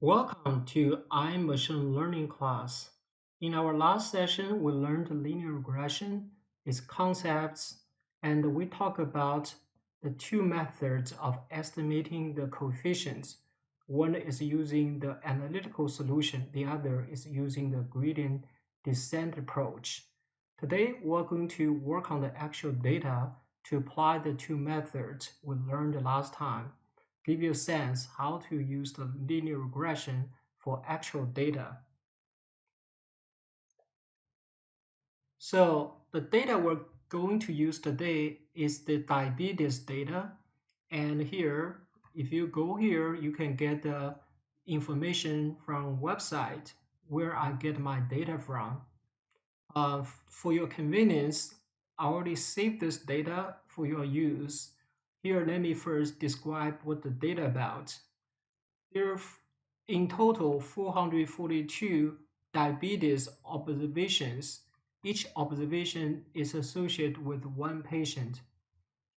Welcome to Machine Learning class. In our last session, we learned linear regression, its concepts, and we talk about the two methods of estimating the coefficients. One is using the analytical solution, the other is using the gradient descent approach. Today, we're going to work on the actual data to apply the two methods we learned last time, give you a sense how to use the linear regression for actual data. So the data we're going to use today is the diabetes data. And here, if you go here, you can get the information from website where I get my data from. For your convenience, I already saved this data for your use. Here, let me first describe what the data about. There are in total 442 diabetes observations. Each observation is associated with one patient.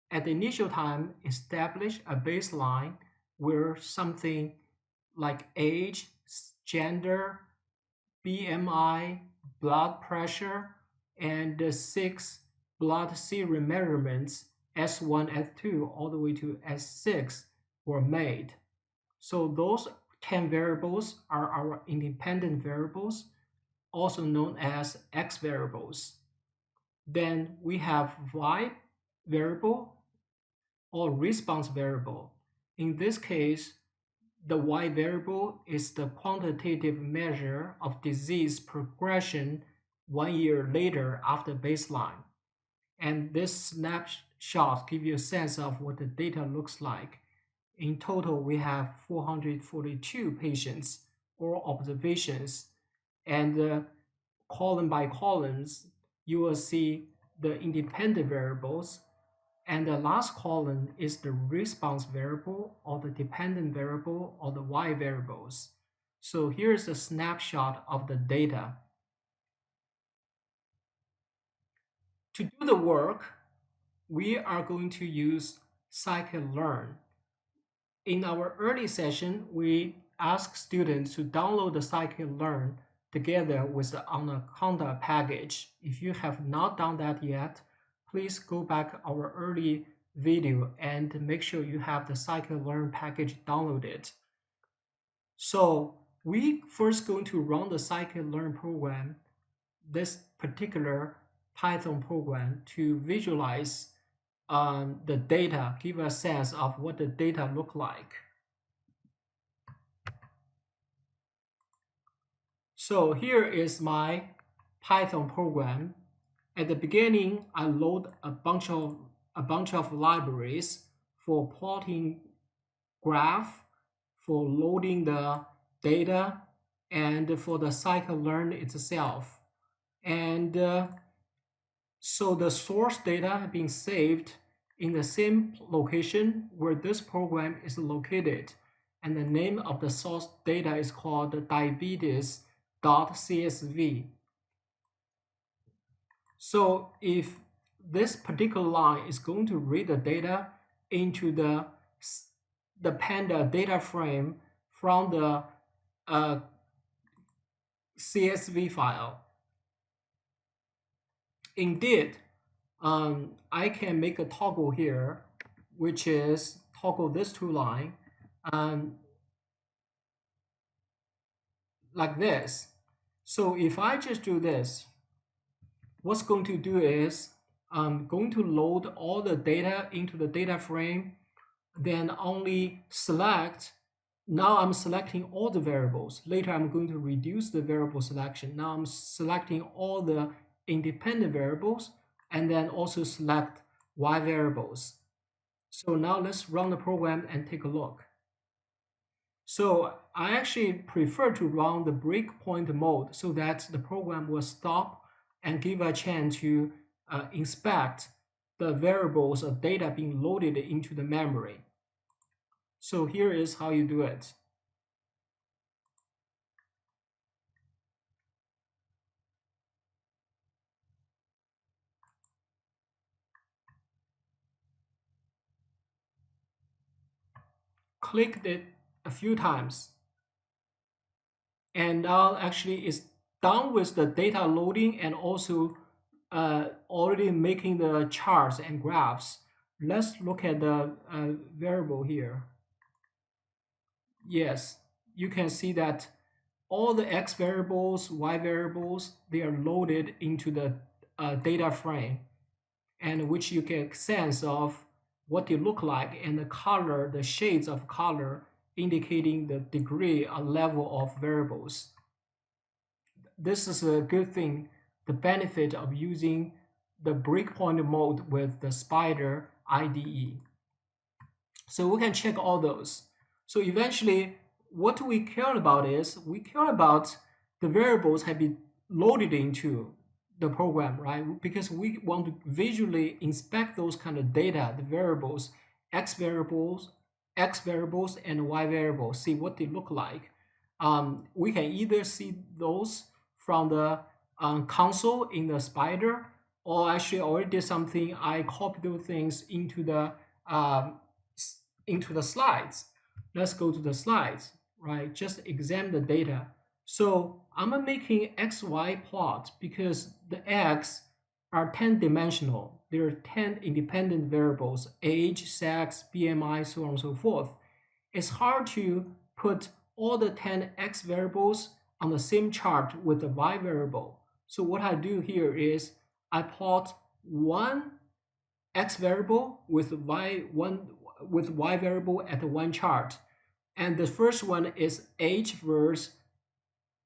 At the initial time, establish a baseline where something like age, gender, BMI, blood pressure, and the six blood serum measurements S1, S2, all the way to S6 were made. So those 10 variables are our independent variables, also known as X variables. Then we have Y variable or response variable. In this case, the Y variable is the quantitative measure of disease progression 1 year later after baseline. And this snapshot gives you a sense of what the data looks like. In total, we have 442 patients or observations, and column by columns, you will see the independent variables, and the last column is the response variable or the dependent variable or the Y variables. So here's a snapshot of the data. To do the work, we are going to use scikit-learn. In our early session, we asked students to download the scikit-learn together with the Anaconda package. If you have not done that yet, please go back our early video and make sure you have the scikit-learn package downloaded. So we first going to run the scikit-learn program, this particular Python program, to visualize the data, give a sense of what the data look like. So here is my Python program. At the beginning, I load a bunch of libraries for plotting graph, for loading the data, and for the scikit-learn itself. And so the source data have been saved in the same location where this program is located. And the name of the source data is called diabetes.csv. So if this particular line is going to read the data into the Panda data frame from the CSV file. Indeed, I can make a toggle here, which is toggle this two line like this. So if I just do this, what's going to do is I'm going to load all the data into the data frame, then only select. Now I'm selecting all the variables. Later I'm going to reduce the variable selection. Now I'm selecting all the independent variables and then also select Y variables. So now let's run the program and take a look. So I actually prefer to run the breakpoint mode so that the program will stop and give a chance to inspect the variables of data being loaded into the memory. So here is how you do it. Click it a few times. And now actually it's done with the data loading and also already making the charts and graphs. Let's look at the variable here. Yes, you can see that all the x variables, y variables, they are loaded into the data frame, and which you get sense of what they look like and the color, the shades of color indicating the degree or level of variables. This is a good thing, the benefit of using the breakpoint mode with the Spider IDE. So we can check all those. So eventually, what we care about is we care about the variables have been loaded into the program, right? Because we want to visually inspect those kind of data, the variables, x variables, and y variables, see what they look like. We can either see those from the console in the Spider, or actually I already did something. I copied those things um, into the slides. Let's go to the slides, right? Just examine the data. So I'm making XY plot because the X are 10 dimensional. There are 10 independent variables, age, sex, BMI, so on and so forth. It's hard to put all the 10 X variables on the same chart with the Y variable. So what I do here is I plot one X variable with Y variable at one chart. And the first one is age versus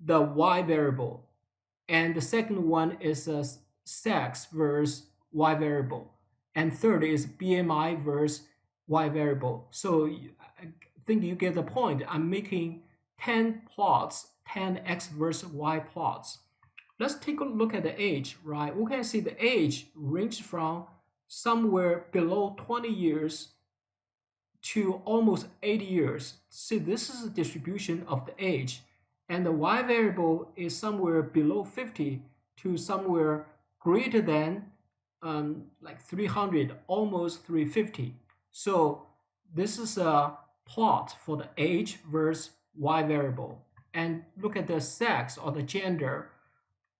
the Y variable. And the second one is sex versus Y variable. And third is BMI versus Y variable. So I think you get the point. I'm making 10 plots, 10 X versus Y plots. Let's take a look at the age, right? We can see the age ranged from somewhere below 20 years to almost 80 years. See, this is the distribution of the age. And the Y variable is somewhere below 50 to somewhere greater than like 300, almost 350. So this is a plot for the age versus Y variable. And look at the sex or the gender.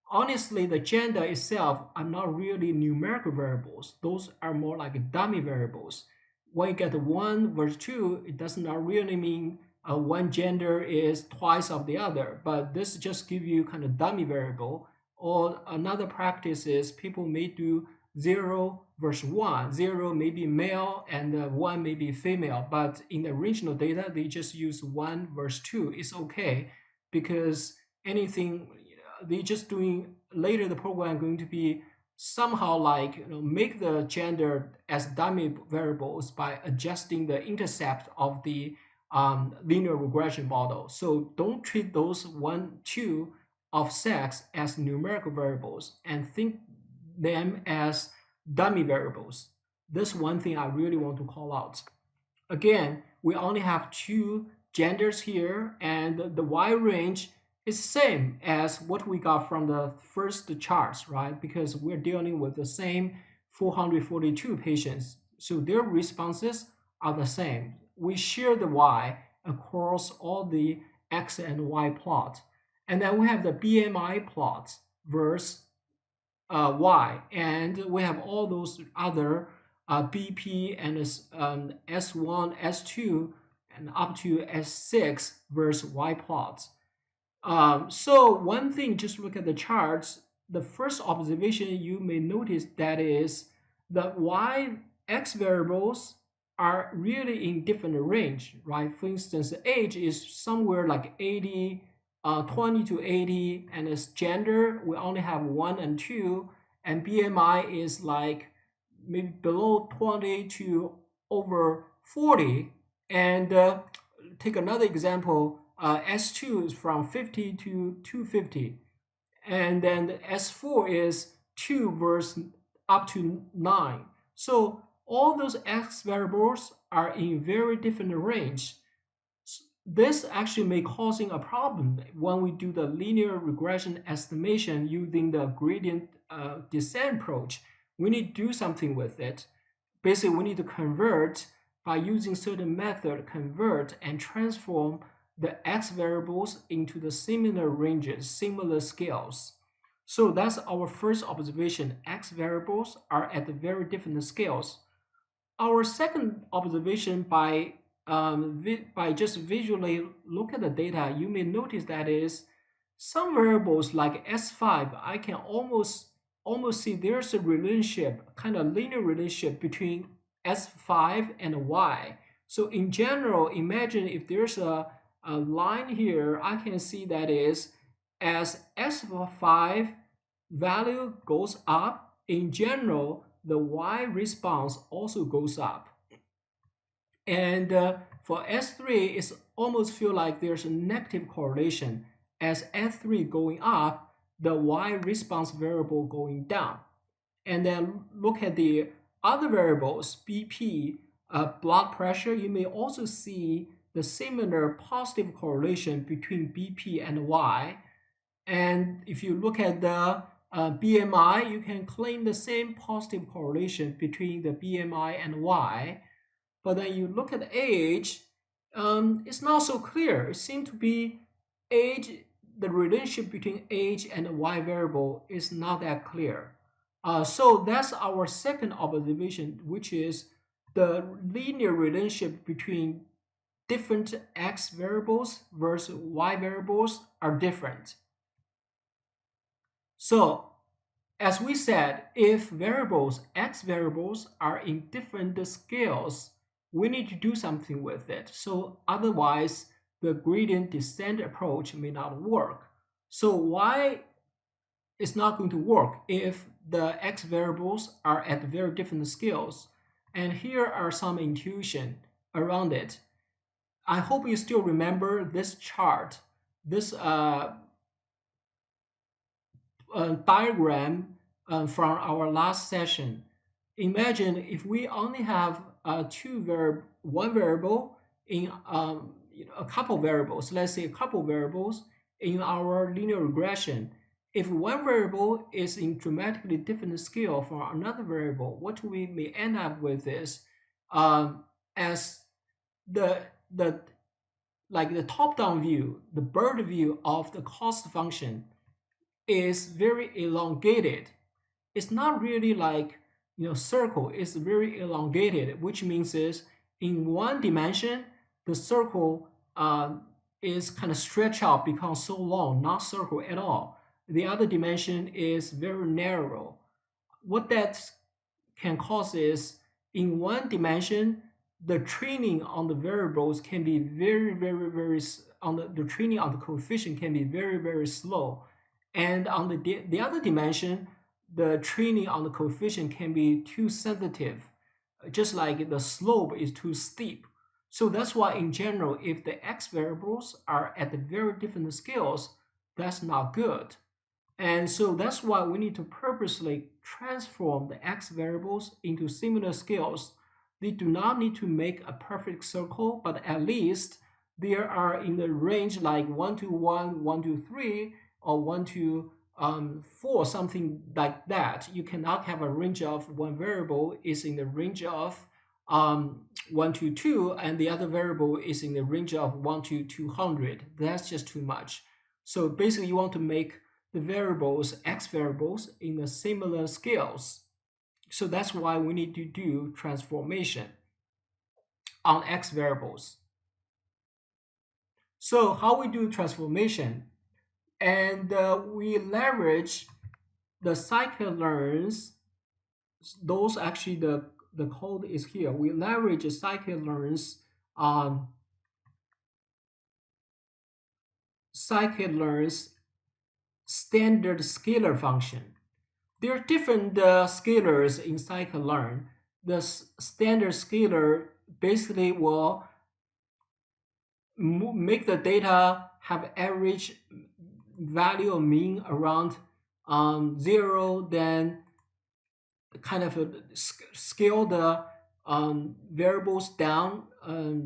Honestly, the gender itself are not really numerical variables. Those are more like dummy variables. When you get one versus two, it does not really mean one gender is twice of the other, but this just give you kind of dummy variable. Or another practice is people may do 0 versus 1. 0 may be male and 1 may be female, but in the original data, they just use 1 versus 2. It's okay because anything they just doing later the program going to be somehow like make the gender as dummy variables by adjusting the intercept of the linear regression model. So don't treat those 1, 2 of sex as numerical variables and think them as dummy variables. This one thing I really want to call out. Again, we only have two genders here, and the Y range is same as what we got from the first charts, right? Because we're dealing with the same 442 patients. So their responses are the same. We share the Y across all the X and Y plot. And then we have the BMI plot versus Y, and we have all those other BP and S1, S2, and up to S6 versus Y plots. So one thing, just look at the charts. The first observation you may notice that is the Y X variables are really in different range, right? For instance, age is somewhere like 80, 20 to 80, and as gender, we only have 1 and 2, and BMI is like maybe below 20 to over 40. And take another example, S2 is from 50 to 250. And then the S4 is 2 versus up to 9. So all those X variables are in very different range. This actually may causing a problem when we do the linear regression estimation using the gradient descent approach. We need to do something with it. Basically, we need to convert by using certain method, convert and transform the x variables into the similar ranges, similar scales. So that's our first observation. X variables are at very different scales. Our second observation, by just visually look at the data, you may notice that is some variables like S5, I can almost see there's a relationship, kind of linear relationship between S5 and Y. So in general, imagine if there's a line here, I can see that is as S5 value goes up, in general, the Y response also goes up. And for S3, it's almost feel like there's a negative correlation. As S3 going up, the Y response variable going down. And then look at the other variables, BP, blood pressure, you may also see the similar positive correlation between BP and Y. And if you look at the BMI, you can claim the same positive correlation between the BMI and Y. But then you look at age, it's not so clear. It seems to be age, the relationship between age and the Y variable is not that clear. So that's our second observation, which is the linear relationship between different X variables versus Y variables are different. So as we said, if variables, X variables are in different scales, we need to do something with it. So otherwise, the gradient descent approach may not work. So why it's not going to work if the X variables are at very different scales? And here are some intuition around it. I hope you still remember this chart, this diagram from our last session. Imagine if we only have one variable in a couple variables, let's say a couple variables in our linear regression. If one variable is in dramatically different scale from another variable, what we may end up with is as the like the top-down view, the bird view of the cost function is very elongated. It's not really like circle. It's very elongated, which means is in one dimension the circle is kind of stretched out, becomes so long, not circle at all. The other dimension is very narrow. What that can cause is in one dimension the training on the variables can be very on the training on the coefficient can be very slow, and on the other dimension the training on the coefficient can be too sensitive, just like the slope is too steep. So that's why in general, if the X variables are at the very different scales, that's not good. And so that's why we need to purposely transform the X variables into similar scales. They do not need to make a perfect circle, but at least they are in the range like 1 to 1, 1 to 3, or 1 to 4, something like that. You cannot have a range of one variable is in the range of 1 to 2, and the other variable is in the range of 1 to 200. That's just too much. So basically, you want to make the variables, X variables, in the similar scales. So that's why we need to do transformation on X variables. So how we do transformation? And we leverage the scikit-learns. Those actually the code is here. We leverage scikit-learns standard scalar function. There are different scalars in scikit-learn. The standard scalar basically will make the data have average value or mean around 0, then kind of scale the variables down,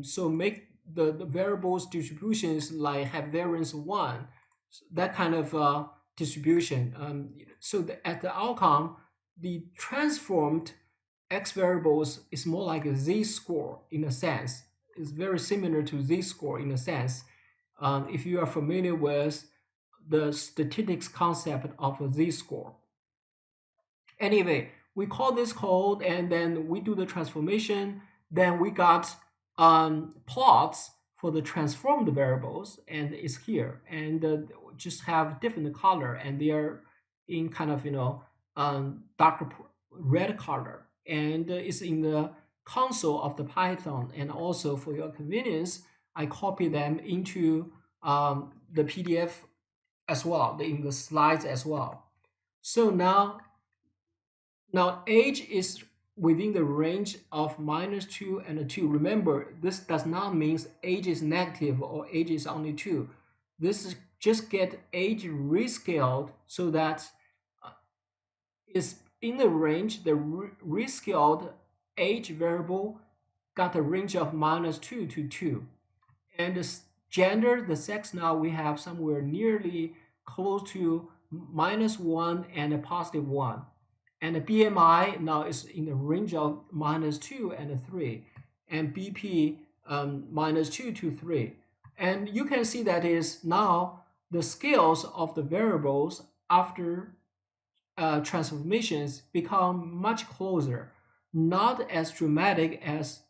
so make the variables distributions like have variance 1, that kind of distribution. So at the outcome, the transformed X variables is more like a z-score in a sense. It's very similar to z-score in a sense. if you are familiar with the statistics concept of a z-score. Anyway, we call this code and then we do the transformation. Then we got plots for the transformed variables, and it's here. And just have different color, and they are in kind of darker red color. And it's in the console of the Python. And also for your convenience, I copy them into the PDF as well, in the slides as well. So now age is within the range of -2 and 2. Remember, this does not mean age is negative or age is only 2. This is just get age rescaled so that is in the range, the rescaled age variable got a range of -2 to 2. And the gender, the sex, now we have somewhere nearly close to -1 and a +1. And the BMI now is in the range of -2 and 3, and BP -2 to 3. And you can see that is now the scales of the variables after transformations become much closer, not as dramatic as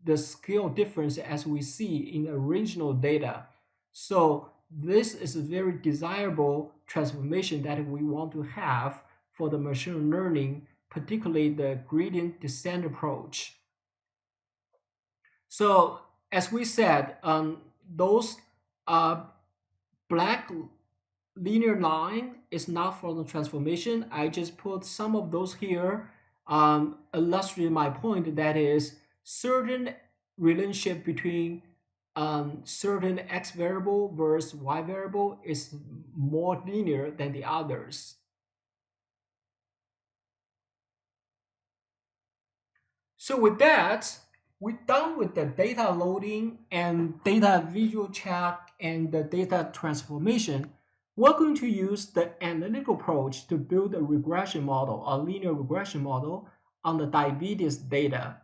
the scale difference as we see in the original data. So this is a very desirable transformation that we want to have for the machine learning, particularly the gradient descent approach. So as we said, those black linear line is not for the transformation. I just put some of those here, illustrate my point, that is certain relationship between certain x variable versus y variable is more linear than the others. So with that, we're done with the data loading and data visual check and the data transformation. We're going to use the analytical approach to build a regression model, a linear regression model on the diabetes data.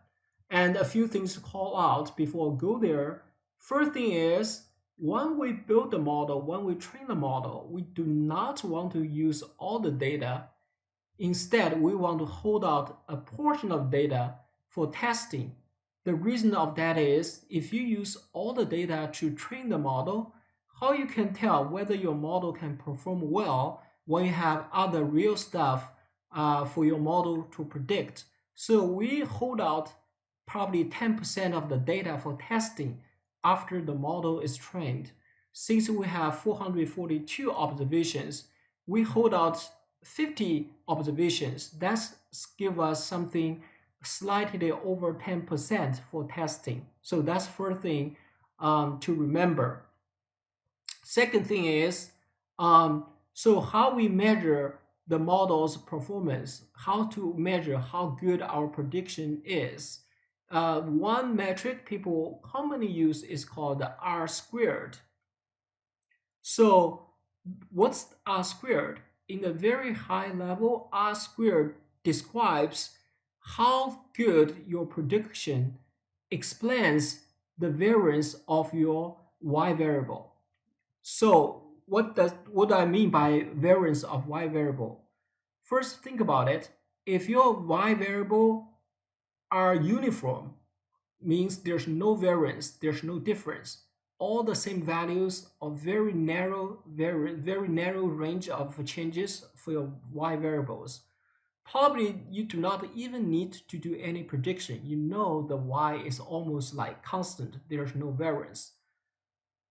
And a few things to call out before I go there. First thing is, when we build the model, when we train the model, we do not want to use all the data. Instead, we want to hold out a portion of data for testing. The reason of that is, if you use all the data to train the model, how you can tell whether your model can perform well when you have other real stuff for your model to predict. So we hold out probably 10% of the data for testing after the model is trained. Since we have 442 observations, we hold out 50 observations. That gives us something slightly over 10% for testing. So that's first thing to remember. Second thing is, so how we measure the model's performance, how to measure how good our prediction is. One metric people commonly use is called R squared. So what's R squared? In a very high level, R squared describes how good your prediction explains the variance of your y variable. So what do I mean by variance of y variable? First, think about it. If your y variable are uniform, means there's no variance, there's no difference. All the same values of very narrow range of changes for your y variables. Probably you do not even need to do any prediction. You know the y is almost like constant. There's no variance.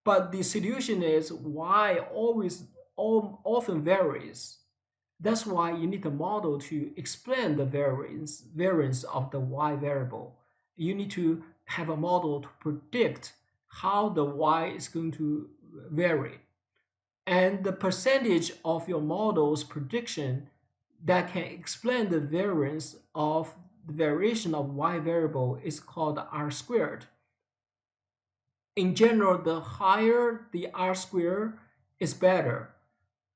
But the solution is y always often varies. That's why you need a model to explain the variance of the y variable. You need to have a model to predict how the y is going to vary. And the percentage of your model's prediction that can explain the variance of the variation of y variable is called R squared. In general, the higher the R squared is better.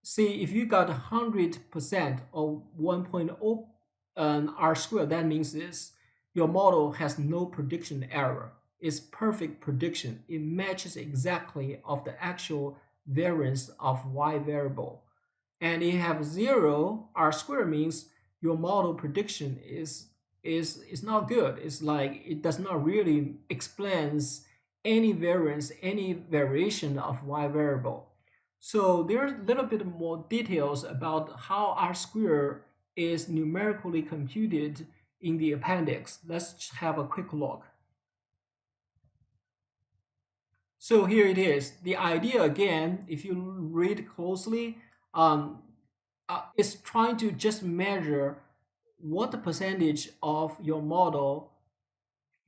See, if you got 100% or 1.0 R squared, that means this, your model has no prediction error. is perfect prediction. It matches exactly of the actual variance of y variable. And if you have 0, r squared means your model prediction is not good. It's like it does not really explains any variance, any variation of y variable. So there's a little bit more details about how r squared is numerically computed in the appendix. Let's have a quick look. So here it is. The idea again, if you read closely, is trying to just measure what the percentage of your model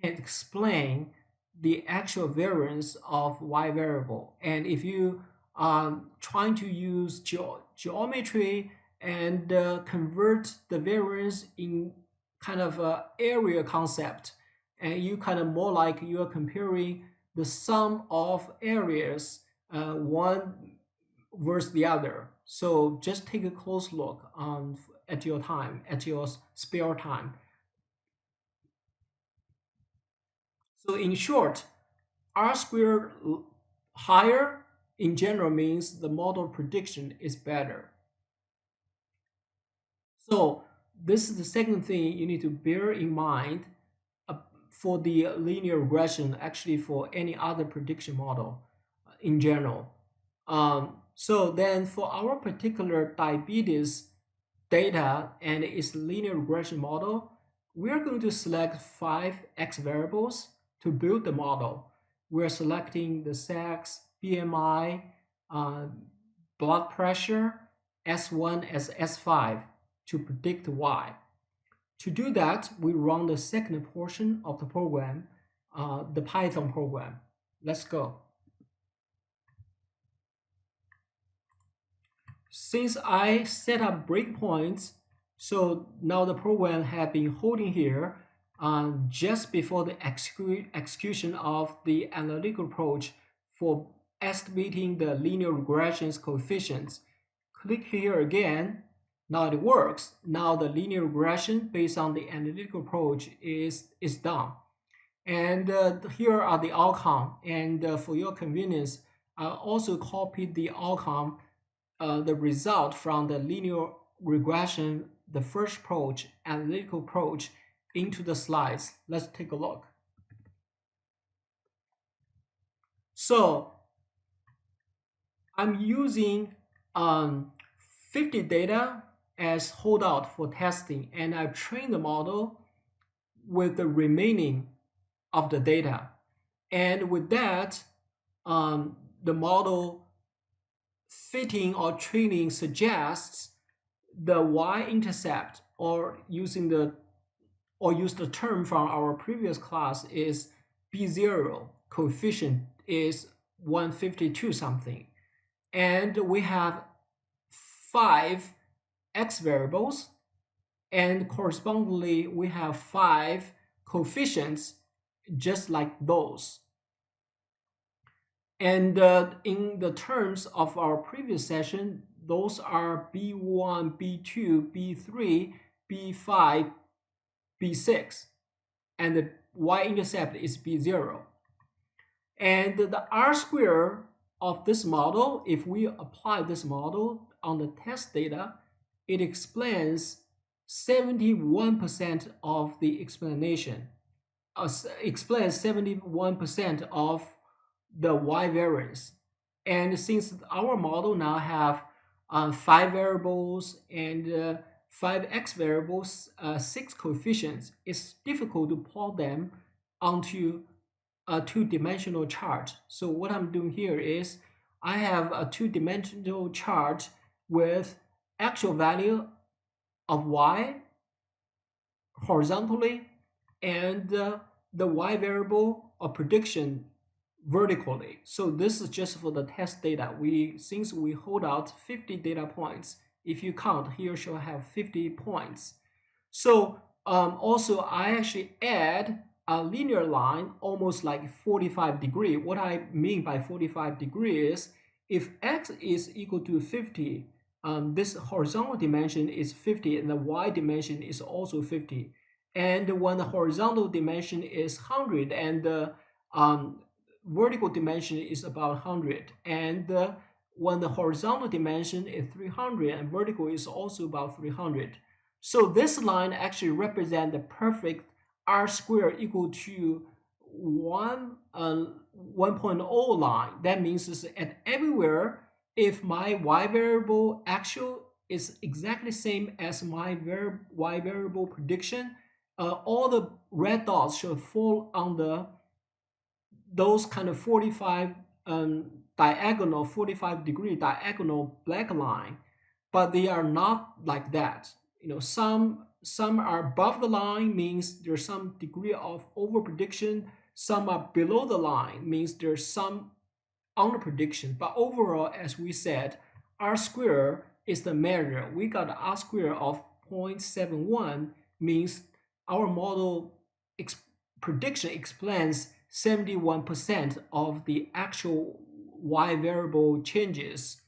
can explain the actual variance of y variable. And if you are trying to use geometry and convert the variance in kind of a area concept, and you kind of more like you are comparing the sum of areas, one versus the other. So just take a close look at your time, at your spare time. So in short, r squared higher in general means the model prediction is better. So this is the second thing you need to bear in mind for the linear regression, actually for any other prediction model in general. So then for our particular diabetes data and its linear regression model, we're going to select 5 x variables to build the model. We're selecting the sex, BMI, uh, blood pressure, S1 as S5 to predict Y. To do that, we run the second portion of the program, the Python program. Let's go. Since I set up breakpoints, so now the program has been holding here just before the execution of the analytical approach for estimating the linear regression's coefficients. Click here again. Now it works. Now the linear regression based on the analytical approach is done. And here are the outcome. And for your convenience, I also copied the outcome, the result from the linear regression, the first approach, analytical approach, into the slides. Let's take a look. So I'm using 50 data as holdout for testing, and I train the model with the remaining of the data. And with that, the model fitting or training suggests the y-intercept, or use the term from our previous class is b0 coefficient is 152 something, and we have 5 x variables, and correspondingly we have 5 coefficients just like those. And in the terms of our previous session, those are B1, B2, B3, B5, B6, and the y-intercept is B0. And the R square of this model, if we apply this model on the test data, it explains 71% of the explanation, explains 71% of the y variance. And since our model now have 5 variables and 5 x variables, 6 coefficients, it's difficult to plot them onto a two-dimensional chart. So what I'm doing here is I have a two-dimensional chart with actual value of y horizontally and the y variable of prediction vertically. So this is just for the test data. Since we hold out 50 data points, if you count, here shall have 50 points. So also I actually add a linear line almost like 45 degree. What I mean by 45 degree is if x is equal to 50, this horizontal dimension is 50 and the y dimension is also 50. And when the horizontal dimension is 100 and the um, vertical dimension is about 100, and when the horizontal dimension is 300 and vertical is also about 300. So this line actually represents the perfect r squared equal to 1.0 line. That means is at everywhere, if my y variable actual is exactly same as my y variable prediction, all the red dots should fall on those kind of 45 diagonal 45-degree diagonal black line, but they are not like that. Some are above the line, means there's some degree of over prediction. Some are below the line, means there's some under prediction. But overall, as we said, r squared is the measure. We got r squared of 0.71, means our model prediction explains 71% of the actual y variable changes.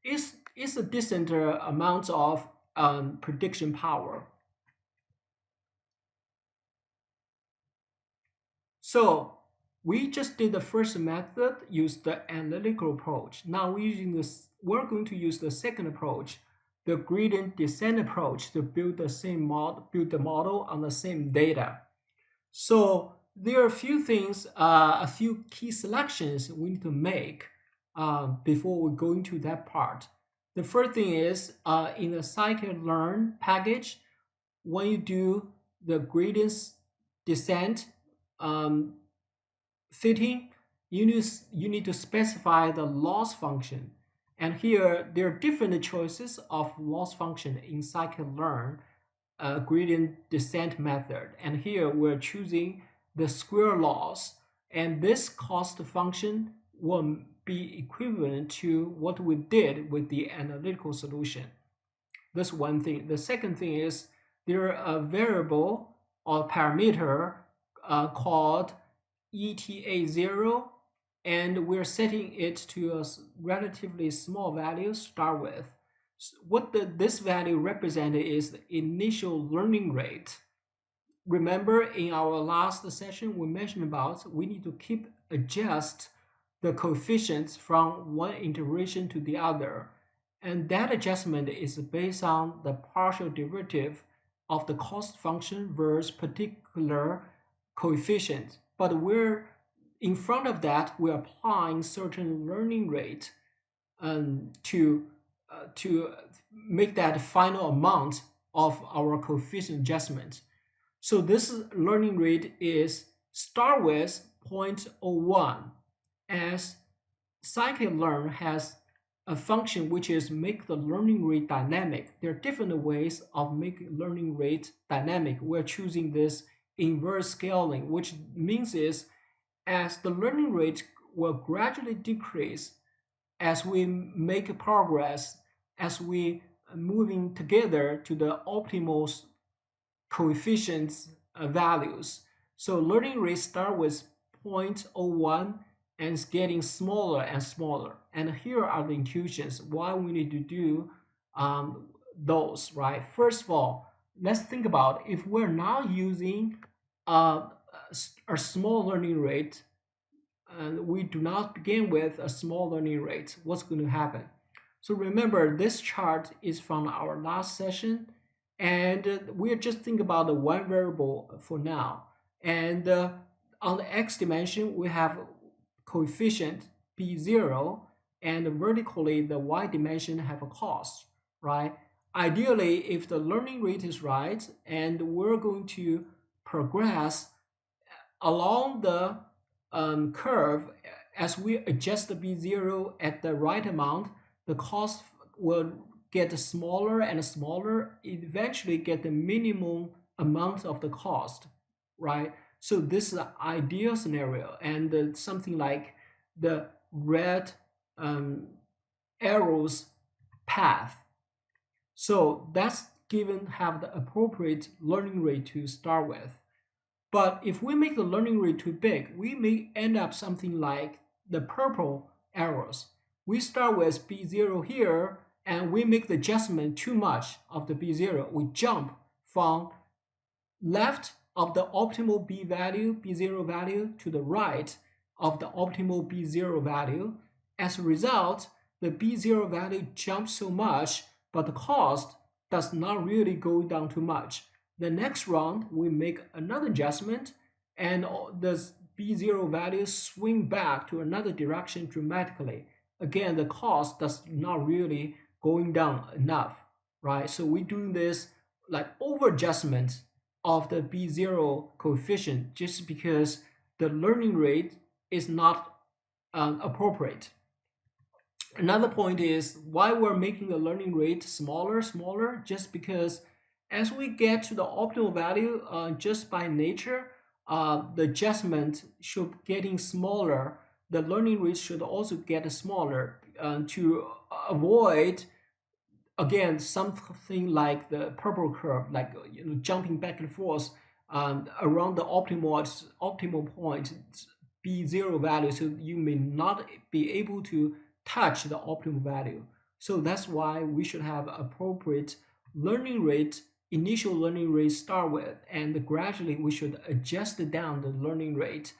It's a decent amount of prediction power. So we just did the first method, use the analytical approach. Now we're going to use the second approach, the gradient descent approach, to build the model on the same data. So there are a few things, a few key selections we need to make before we go into that part. The first thing is in the scikit-learn package, when you do the gradient descent um, fitting, you need to specify the loss function. And here there are different choices of loss function in scikit-learn gradient descent method. And here we're choosing the square loss, and this cost function will be equivalent to what we did with the analytical solution. That's one thing. The second thing is there are a variable or parameter called ETA0, and we're setting it to a relatively small value to start with. What this value represents is the initial learning rate. Remember in our last session we mentioned about we need to keep adjust the coefficients from one iteration to the other, and that adjustment is based on the partial derivative of the cost function versus particular coefficient. But we're in front of that, we're applying certain learning rate to make that final amount of our coefficient adjustment. So this learning rate is start with 0.01, as scikit-learn has a function which is make the learning rate dynamic. There are different ways of making learning rate dynamic. We're choosing this inverse scaling, which means is as the learning rate will gradually decrease as we make progress, as we moving together to the optimal coefficients values. So learning rate start with 0.01 and it's getting smaller and smaller. And here are the intuitions why we need to do those, right? First of all, let's think about if we're now using a small learning rate, and we do not begin with a small learning rate, what's going to happen? So remember, this chart is from our last session, and we're just thinking about the one variable for now. And on the x dimension, we have coefficient b0, and vertically, the y dimension have a cost, right? Ideally, if the learning rate is right, and we're going to progress along the curve, as we adjust the b0 at the right amount, the cost will get smaller and smaller, eventually get the minimum amount of the cost, right? So this is the ideal scenario, and something like the red arrows path. So that's given have the appropriate learning rate to start with. But if we make the learning rate too big, we may end up something like the purple arrows. We start with B0 here, and we make the adjustment too much of the B0. We jump from left of the optimal b value, b0 value, to the right of the optimal b0 value. As a result, the b0 value jumps so much, but the cost does not really go down too much. The next round, we make another adjustment, and the b0 value swing back to another direction dramatically. Again, the cost does not really going down enough, right? So we do this like over adjustment of the b0 coefficient just because the learning rate is not appropriate. Another point is why we're making the learning rate smaller, just because as we get to the optimal value, just by nature, the adjustment should getting smaller. The learning rate should also get smaller to avoid, again, something like the purple curve, like jumping back and forth around the optimal point b0 value, so you may not be able to touch the optimal value. So that's why we should have appropriate learning rate, initial learning rate start with, and gradually we should adjust down the learning rate,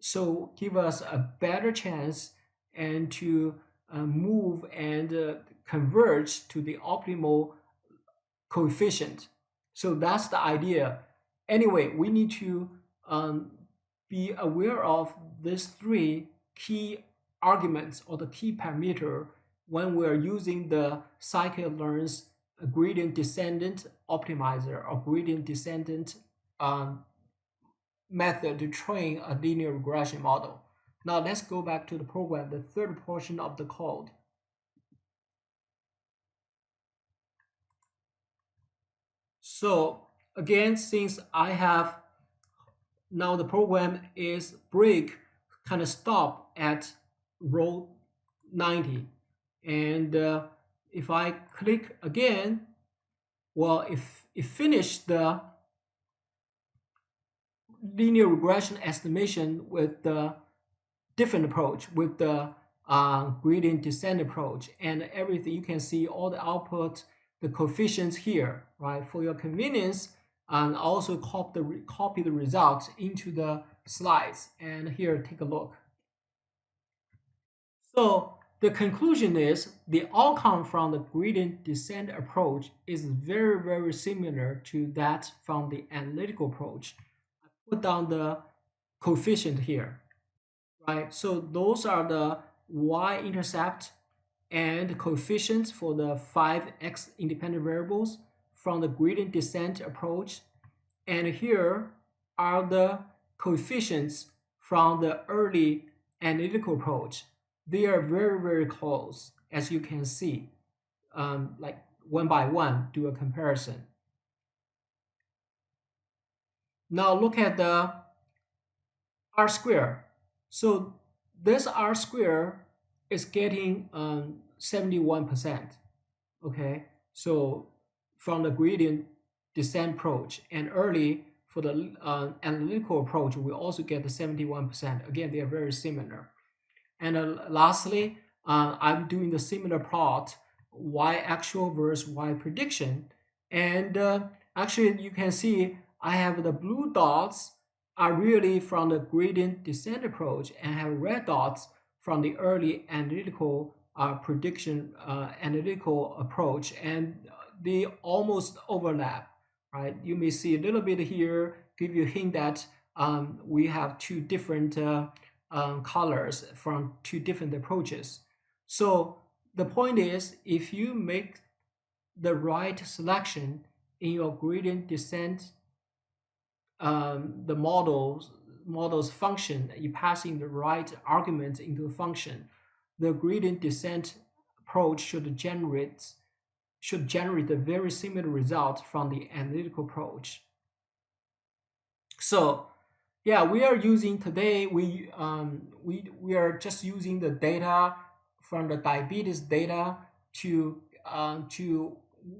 so give us a better chance and to move and converge to the optimal coefficient. So that's the idea. Anyway, we need to um, be aware of these three key arguments or the key parameter when we're using the scikit-learn's gradient descendant optimizer or gradient descendant um, method to train a linear regression model. Now let's go back to the program, the third portion of the code. So again, since I have now the program is break kind of stop at row 90, and if I click again, well, if it finished the linear regression estimation with the different approach, with the gradient descent approach, and everything. You can see all the output, the coefficients here, right? For your convenience, and also copy the results into the slides. And here, take a look. So the conclusion is the outcome from the gradient descent approach is very similar to that from the analytical approach. I put down the coefficient here, right? So those are the y-intercept and coefficients for the 5x independent variables from the gradient descent approach. And here are the coefficients from the early analytical approach. They are very close, as you can see, like one by one, do a comparison. Now look at the R square. So this R square is getting 71%. Okay, so from the gradient descent approach, and early for the analytical approach, we also get the 71%. Again, they are very similar. And lastly, I'm doing the similar plot, y actual versus y prediction. And actually, you can see I have the blue dots are really from the gradient descent approach, and have red dots from the early analytical prediction analytical approach, and they almost overlap, right? You may see a little bit here, give you a hint that we have two different colors from two different approaches. So the point is, if you make the right selection in your gradient descent, the model's function, you pass in the right arguments into a function, the gradient descent approach should generate a very similar result from the analytical approach. So yeah, we are using today, we are just using the data from the diabetes data to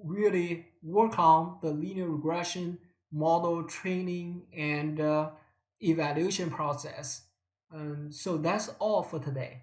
really work on the linear regression model training and evaluation process. So that's all for today.